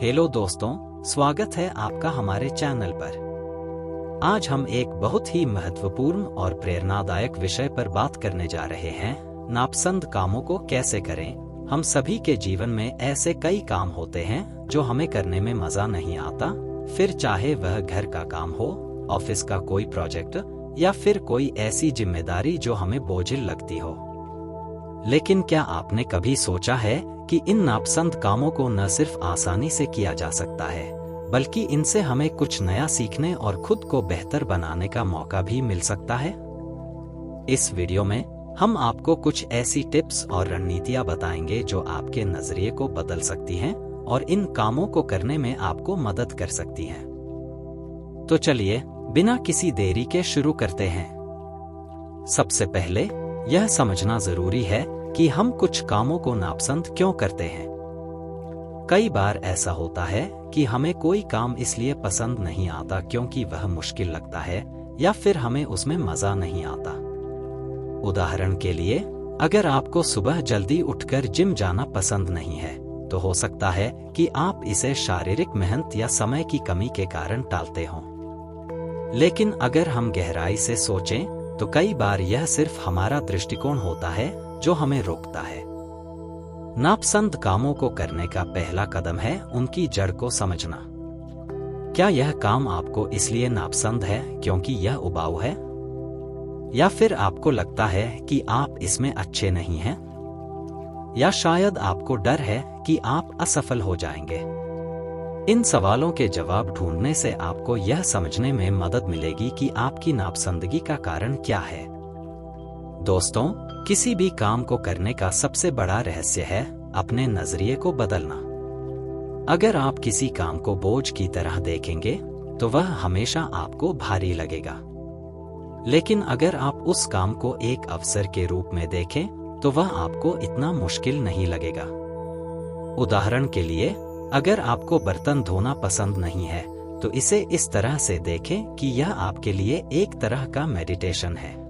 Hello दोस्तों, स्वागत है आपका हमारे चैनल पर। आज हम एक बहुत ही महत्वपूर्ण और प्रेरणादायक विषय पर बात करने जा रहे हैं, नापसंद कामों को कैसे करें। हम सभी के जीवन में ऐसे कई काम होते हैं जो हमें करने में मजा नहीं आता, फिर चाहे वह घर का काम हो, ऑफिस का कोई प्रोजेक्ट या फिर कोई ऐसी जिम्मेदारी जो हमें बोझिल लगती हो। लेकिन क्या आपने कभी सोचा है कि इन नापसंद कामों को न सिर्फ आसानी से किया जा सकता है, बल्कि इनसे हमें कुछ नया सीखने और खुद को बेहतर बनाने का मौका भी मिल सकता है? इस वीडियो में हम आपको कुछ ऐसी टिप्स और रणनीतियां बताएंगे जो आपके नजरिए को बदल सकती हैं और इन कामों को करने में आपको मदद कर सकती हैं। तो चलिए बिना किसी देरी के शुरू करते हैं। सबसे पहले यह समझना जरूरी है कि हम कुछ कामों को नापसंद क्यों करते हैं। कई बार ऐसा होता है कि हमें कोई काम इसलिए पसंद नहीं आता क्योंकि वह मुश्किल लगता है या फिर हमें उसमें मजा नहीं आता। उदाहरण के लिए, अगर आपको सुबह जल्दी उठकर जिम जाना पसंद नहीं है, तो हो सकता है कि आप इसे शारीरिक मेहनत या समय की कमी के कारण टालते हों। लेकिन अगर हम गहराई से सोचें, तो कई बार यह सिर्फ हमारा दृष्टिकोण होता है जो हमें रोकता है। नापसंद कामों को करने का पहला कदम है उनकी जड़ को समझना। क्या यह काम आपको इसलिए नापसंद है क्योंकि यह उबाऊ है, या फिर आपको लगता है कि आप इसमें अच्छे नहीं हैं, या शायद आपको डर है कि आप असफल हो जाएंगे? इन सवालों के जवाब ढूंढने से आपको यह समझने में मदद मिलेगी कि आपकी नापसंदगी का कारण क्या है। दोस्तों, किसी भी काम को करने का सबसे बड़ा रहस्य है अपने नजरिए को बदलना। अगर आप किसी काम को बोझ की तरह देखेंगे, तो वह हमेशा आपको भारी लगेगा। लेकिन अगर आप उस काम को एक अवसर के रूप में देखें, तो वह आपको इतना मुश्किल नहीं लगेगा। उदाहरण के लिए, अगर आपको बर्तन धोना पसंद नहीं है, तो इसे इस तरह से देखें कि यह आपके लिए एक तरह का मेडिटेशन है।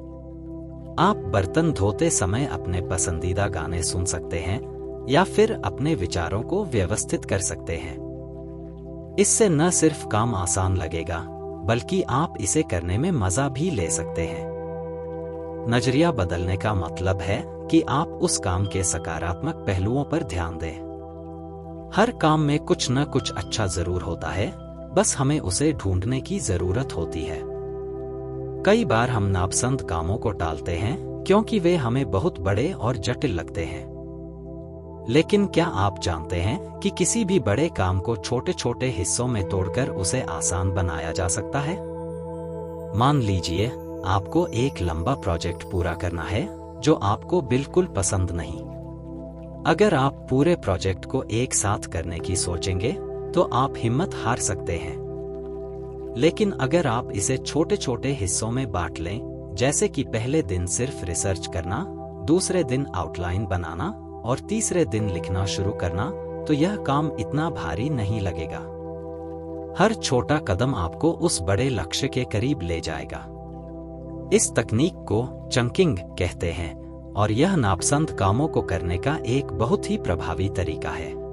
आप बर्तन धोते समय अपने पसंदीदा गाने सुन सकते हैं या फिर अपने विचारों को व्यवस्थित कर सकते हैं। इससे न सिर्फ काम आसान लगेगा, बल्कि आप इसे करने में मजा भी ले सकते हैं। नजरिया बदलने का मतलब है कि आप उस काम के सकारात्मक पहलुओं पर ध्यान दें। हर काम में कुछ न कुछ अच्छा जरूर होता है, बस हमें उसे ढूंढने की जरूरत होती है। कई बार हम नापसंद कामों को टालते हैं क्योंकि वे हमें बहुत बड़े और जटिल लगते हैं। लेकिन क्या आप जानते हैं कि किसी भी बड़े काम को छोटे छोटे हिस्सों में तोड़कर उसे आसान बनाया जा सकता है? मान लीजिए आपको एक लंबा प्रोजेक्ट पूरा करना है जो आपको बिल्कुल पसंद नहीं। अगर आप पूरे प्रोजेक्ट को एक साथ करने की सोचेंगे, तो आप हिम्मत हार सकते हैं। लेकिन अगर आप इसे छोटे छोटे हिस्सों में बांट लें, जैसे कि पहले दिन सिर्फ रिसर्च करना, दूसरे दिन आउटलाइन बनाना और तीसरे दिन लिखना शुरू करना, तो यह काम इतना भारी नहीं लगेगा। हर छोटा कदम आपको उस बड़े लक्ष्य के करीब ले जाएगा। इस तकनीक को चंकिंग कहते हैं और यह नापसंद कामों को करने का एक बहुत ही प्रभावी तरीका है।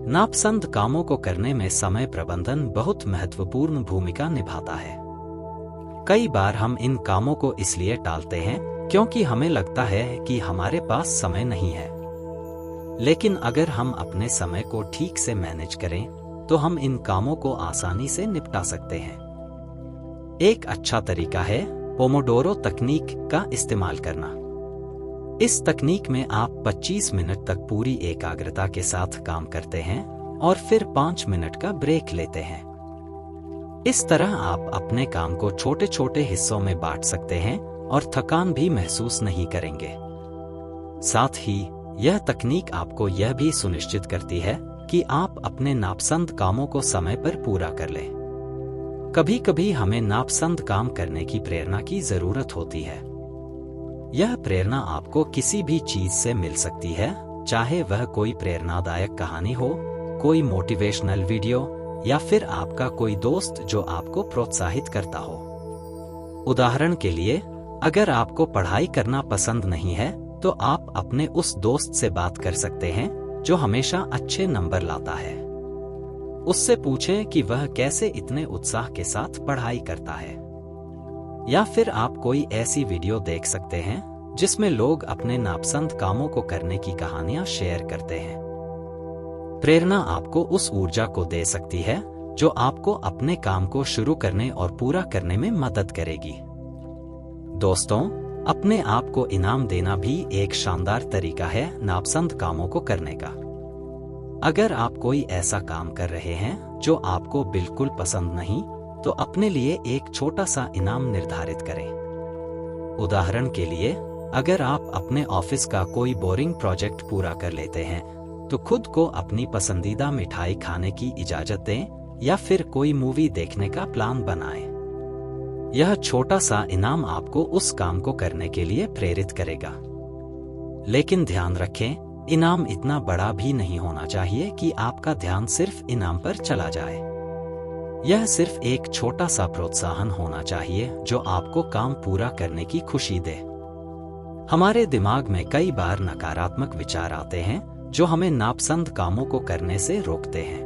नापसंद कामों को करने में समय प्रबंधन बहुत महत्वपूर्ण भूमिका निभाता है। कई बार हम इन कामों को इसलिए टालते हैं क्योंकि हमें लगता है कि हमारे पास समय नहीं है। लेकिन अगर हम अपने समय को ठीक से मैनेज करें, तो हम इन कामों को आसानी से निपटा सकते हैं। एक अच्छा तरीका है पोमोडोरो तकनीक का इस्तेमाल करना। इस तकनीक में आप 25 मिनट तक पूरी एकाग्रता के साथ काम करते हैं और फिर 5 मिनट का ब्रेक लेते हैं। इस तरह आप अपने काम को छोटे छोटे हिस्सों में बांट सकते हैं और थकान भी महसूस नहीं करेंगे। साथ ही यह तकनीक आपको यह भी सुनिश्चित करती है कि आप अपने नापसंद कामों को समय पर पूरा कर लें। कभी कभी हमें नापसंद काम करने की प्रेरणा की जरूरत होती है। यह प्रेरणा आपको किसी भी चीज से मिल सकती है, चाहे वह कोई प्रेरणादायक कहानी हो, कोई मोटिवेशनल वीडियो, या फिर आपका कोई दोस्त जो आपको प्रोत्साहित करता हो। उदाहरण के लिए, अगर आपको पढ़ाई करना पसंद नहीं है, तो आप अपने उस दोस्त से बात कर सकते हैं जो हमेशा अच्छे नंबर लाता है। उससे पूछें कि वह कैसे इतने उत्साह के साथ पढ़ाई करता है। या फिर आप कोई ऐसी वीडियो देख सकते हैं जिसमें लोग अपने नापसंद कामों को करने की कहानियां शेयर करते हैं। प्रेरणा आपको उस ऊर्जा को दे सकती है जो आपको अपने काम को शुरू करने और पूरा करने में मदद करेगी। दोस्तों, अपने आप को इनाम देना भी एक शानदार तरीका है नापसंद कामों को करने का। अगर आप कोई ऐसा काम कर रहे हैं जो आपको बिल्कुल पसंद नहीं, तो अपने लिए एक छोटा सा इनाम निर्धारित करें। उदाहरण के लिए, अगर आप अपने ऑफिस का कोई बोरिंग प्रोजेक्ट पूरा कर लेते हैं, तो खुद को अपनी पसंदीदा मिठाई खाने की इजाजत दें या फिर कोई मूवी देखने का प्लान बनाएं। यह छोटा सा इनाम आपको उस काम को करने के लिए प्रेरित करेगा। लेकिन ध्यान रखें, इनाम इतना बड़ा भी नहीं होना चाहिए कि आपका ध्यान सिर्फ इनाम पर चला जाए। यह सिर्फ एक छोटा सा प्रोत्साहन होना चाहिए जो आपको काम पूरा करने की खुशी दे। हमारे दिमाग में कई बार नकारात्मक विचार आते हैं जो हमें नापसंद कामों को करने से रोकते हैं,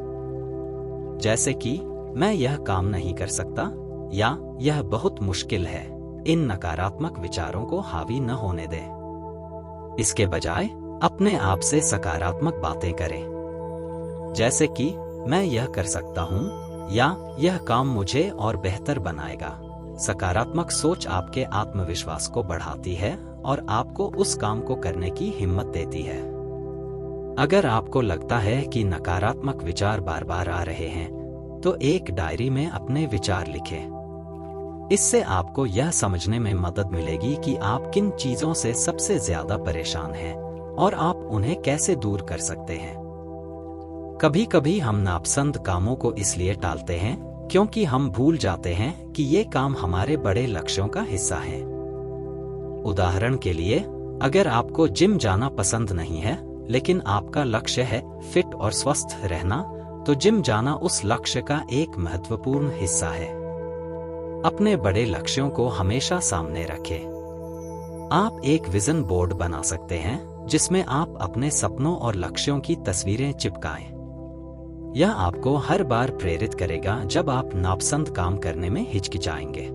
जैसे कि मैं यह काम नहीं कर सकता या यह बहुत मुश्किल है। इन नकारात्मक विचारों को हावी न होने दें। इसके बजाय अपने आप से सकारात्मक बातें करें, जैसे कि मैं यह कर सकता हूं या यह काम मुझे और बेहतर बनाएगा। सकारात्मक सोच आपके आत्मविश्वास को बढ़ाती है और आपको उस काम को करने की हिम्मत देती है। अगर आपको लगता है कि नकारात्मक विचार बार बार आ रहे हैं, तो एक डायरी में अपने विचार लिखें। इससे आपको यह समझने में मदद मिलेगी कि आप किन चीजों से सबसे ज्यादा परेशान हैं और आप उन्हें कैसे दूर कर सकते हैं। कभी कभी हम नापसंद कामों को इसलिए टालते हैं क्योंकि हम भूल जाते हैं कि ये काम हमारे बड़े लक्ष्यों का हिस्सा हैं। उदाहरण के लिए, अगर आपको जिम जाना पसंद नहीं है लेकिन आपका लक्ष्य है फिट और स्वस्थ रहना, तो जिम जाना उस लक्ष्य का एक महत्वपूर्ण हिस्सा है। अपने बड़े लक्ष्यों को हमेशा सामने रखें। आप एक विजन बोर्ड बना सकते हैं जिसमें आप अपने सपनों और लक्ष्यों की तस्वीरें चिपकाएं। यह आपको हर बार प्रेरित करेगा जब आप नापसंद काम करने में हिचकिचाएंगे।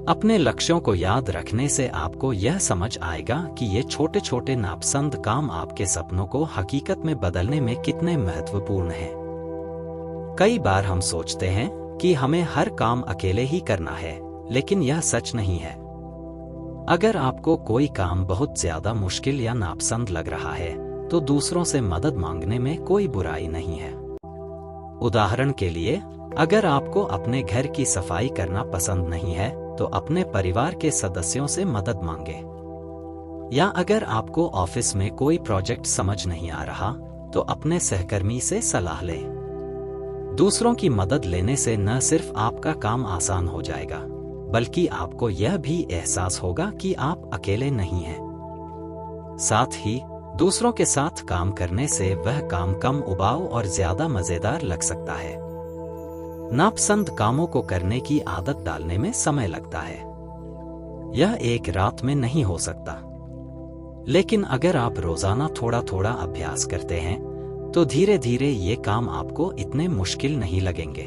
अपने लक्ष्यों को याद रखने से आपको यह समझ आएगा कि ये छोटे छोटे नापसंद काम आपके सपनों को हकीकत में बदलने में कितने महत्वपूर्ण हैं। कई बार हम सोचते हैं कि हमें हर काम अकेले ही करना है, लेकिन यह सच नहीं है। अगर आपको कोई काम बहुत ज्यादा मुश्किल या नापसंद लग रहा है, तो दूसरों से मदद मांगने में कोई बुराई नहीं है। उदाहरण के लिए, अगर आपको अपने घर की सफाई करना पसंद नहीं है, तो अपने परिवार के सदस्यों से मदद मांगे। या अगर आपको ऑफिस में कोई प्रोजेक्ट समझ नहीं आ रहा, तो अपने सहकर्मी से सलाह लें। दूसरों की मदद लेने से न सिर्फ आपका काम आसान हो जाएगा, बल्कि आपको यह भी एहसास होगा कि आप अकेले नहीं हैं। साथ ही दूसरों के साथ काम करने से वह काम कम उबाऊ और ज्यादा मजेदार लग सकता है। नापसंद कामों को करने की आदत डालने में समय लगता है। यह एक रात में नहीं हो सकता, लेकिन अगर आप रोजाना थोड़ा थोड़ा अभ्यास करते हैं, तो धीरे धीरे ये काम आपको इतने मुश्किल नहीं लगेंगे।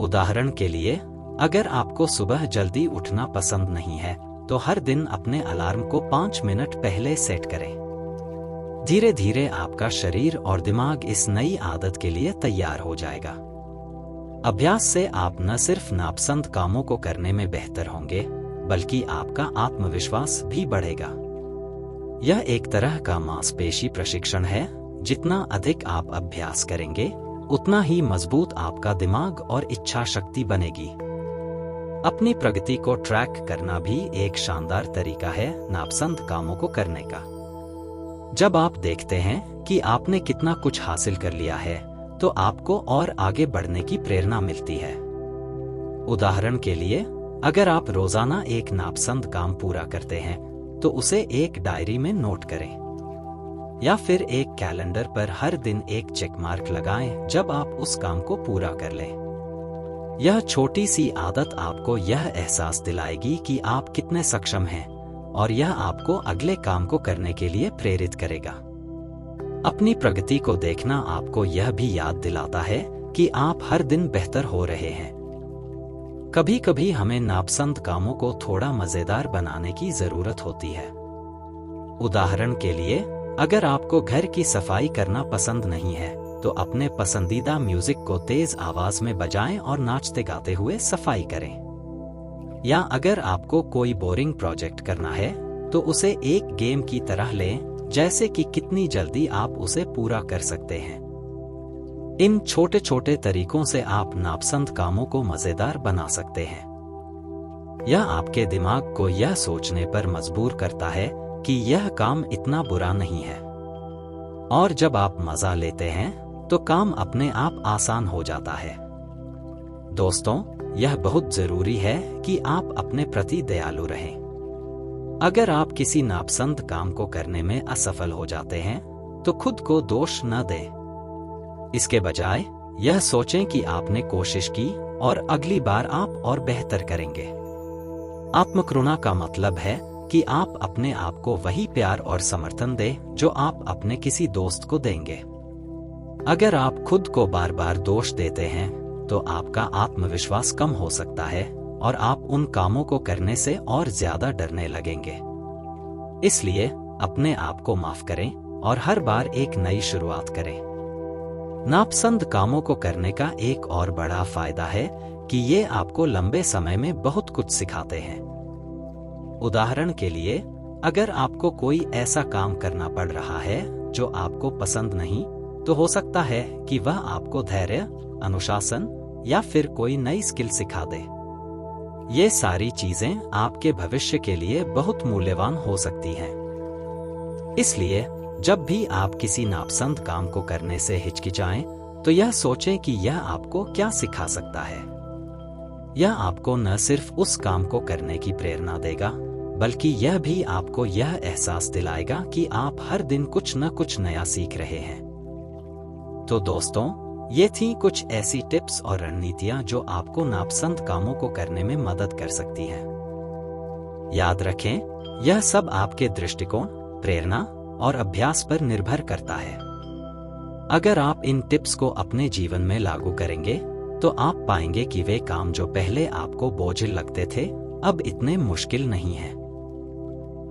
उदाहरण के लिए, अगर आपको सुबह जल्दी उठना पसंद नहीं है, तो हर दिन अपने अलार्म को 5 मिनट पहले सेट करें। धीरे धीरे आपका शरीर और दिमाग इस नई आदत के लिए तैयार हो जाएगा। अभ्यास से आप न सिर्फ नापसंद कामों को करने में बेहतर होंगे, बल्कि आपका आत्मविश्वास भी बढ़ेगा। यह एक तरह का मांसपेशी प्रशिक्षण है। जितना अधिक आप अभ्यास करेंगे, उतना ही मजबूत आपका दिमाग और इच्छा शक्ति बनेगी। अपनी प्रगति को ट्रैक करना भी एक शानदार तरीका है नापसंद कामों को करने का। जब आप देखते हैं कि आपने कितना कुछ हासिल कर लिया है, तो आपको और आगे बढ़ने की प्रेरणा मिलती है। उदाहरण के लिए, अगर आप रोजाना एक नापसंद काम पूरा करते हैं, तो उसे एक डायरी में नोट करें, या फिर एक कैलेंडर पर हर दिन एक चेक मार्क लगाएं जब आप उस काम को पूरा कर लें। यह छोटी सी आदत आपको यह एहसास दिलाएगी कि आप कितने सक्षम हैं, और यह आपको अगले काम को करने के लिए प्रेरित करेगा। अपनी प्रगति को देखना आपको यह भी याद दिलाता है कि आप हर दिन बेहतर हो रहे हैं। कभी कभी हमें नापसंद कामों को थोड़ा मजेदार बनाने की जरूरत होती है। उदाहरण के लिए, अगर आपको घर की सफाई करना पसंद नहीं है तो अपने पसंदीदा म्यूजिक को तेज आवाज में बजाएं और नाचते गाते हुए सफाई करें। या अगर आपको कोई बोरिंग प्रोजेक्ट करना है तो उसे एक गेम की तरह लें, जैसे कि कितनी जल्दी आप उसे पूरा कर सकते हैं। इन छोटे छोटे तरीकों से आप नापसंद कामों को मजेदार बना सकते हैं। यह आपके दिमाग को यह सोचने पर मजबूर करता है कि यह काम इतना बुरा नहीं है। और जब आप मजा लेते हैं तो काम अपने आप आसान हो जाता है। दोस्तों, यह बहुत जरूरी है कि आप अपने प्रति दयालु रहें। अगर आप किसी नापसंद काम को करने में असफल हो जाते हैं तो खुद को दोष न दें। इसके बजाय यह सोचें कि आपने कोशिश की और अगली बार आप और बेहतर करेंगे। आत्मकरुणा का मतलब है कि आप अपने आप को वही प्यार और समर्थन दें जो आप अपने किसी दोस्त को देंगे। अगर आप खुद को बार बार दोष देते हैं तो आपका आत्मविश्वास कम हो सकता है और आप उन कामों को करने से और ज्यादा डरने लगेंगे। इसलिए अपने आप को माफ करें और हर बार एक नई शुरुआत करें। नापसंद कामों को करने का एक और बड़ा फायदा है कि ये आपको लंबे समय में बहुत कुछ सिखाते हैं। उदाहरण के लिए, अगर आपको कोई ऐसा काम करना पड़ रहा है जो आपको पसंद नहीं, तो हो सकता है कि वह आपको धैर्य, अनुशासन या फिर कोई नई स्किल सिखा दे। ये सारी चीजें आपके भविष्य के लिए बहुत मूल्यवान हो सकती हैं। इसलिए जब भी आप किसी नापसंद काम को करने से हिचकिचाएं, तो यह सोचें कि यह आपको क्या सिखा सकता है। यह आपको न सिर्फ उस काम को करने की प्रेरणा देगा, बल्कि यह भी आपको यह एहसास दिलाएगा कि आप हर दिन कुछ न कुछ नया सीख रहे हैं। तो दोस्तों, ये थी कुछ ऐसी टिप्स और रणनीतियां जो आपको नापसंद कामों को करने में मदद कर सकती हैं। याद रखें, यह सब आपके दृष्टिकोण, प्रेरणा और अभ्यास पर निर्भर करता है। अगर आप इन टिप्स को अपने जीवन में लागू करेंगे तो आप पाएंगे कि वे काम जो पहले आपको बोझिल लगते थे अब इतने मुश्किल नहीं हैं।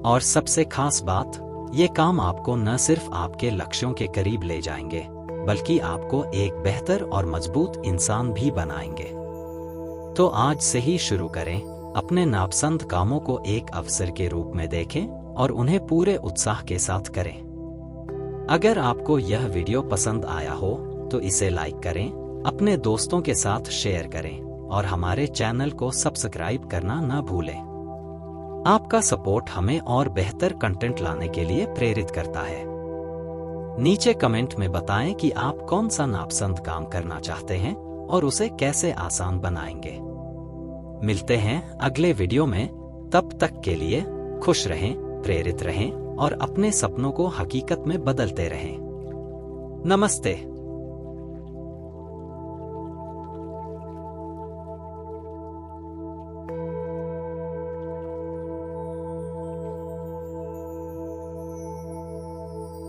और सबसे खास बात, ये काम आपको न सिर्फ आपके लक्ष्यों के करीब ले जाएंगे, बल्कि आपको एक बेहतर और मजबूत इंसान भी बनाएंगे। तो आज से ही शुरू करें, अपने नापसंद कामों को एक अवसर के रूप में देखें और उन्हें पूरे उत्साह के साथ करें। अगर आपको यह वीडियो पसंद आया हो तो इसे लाइक करें, अपने दोस्तों के साथ शेयर करें और हमारे चैनल को सब्सक्राइब करना न भूलें। आपका सपोर्ट हमें और बेहतर कंटेंट लाने के लिए प्रेरित करता है। नीचे कमेंट में बताएं कि आप कौन सा नापसंद काम करना चाहते हैं और उसे कैसे आसान बनाएंगे। मिलते हैं अगले वीडियो में, तब तक के लिए खुश रहें, प्रेरित रहें और अपने सपनों को हकीकत में बदलते रहें। नमस्ते।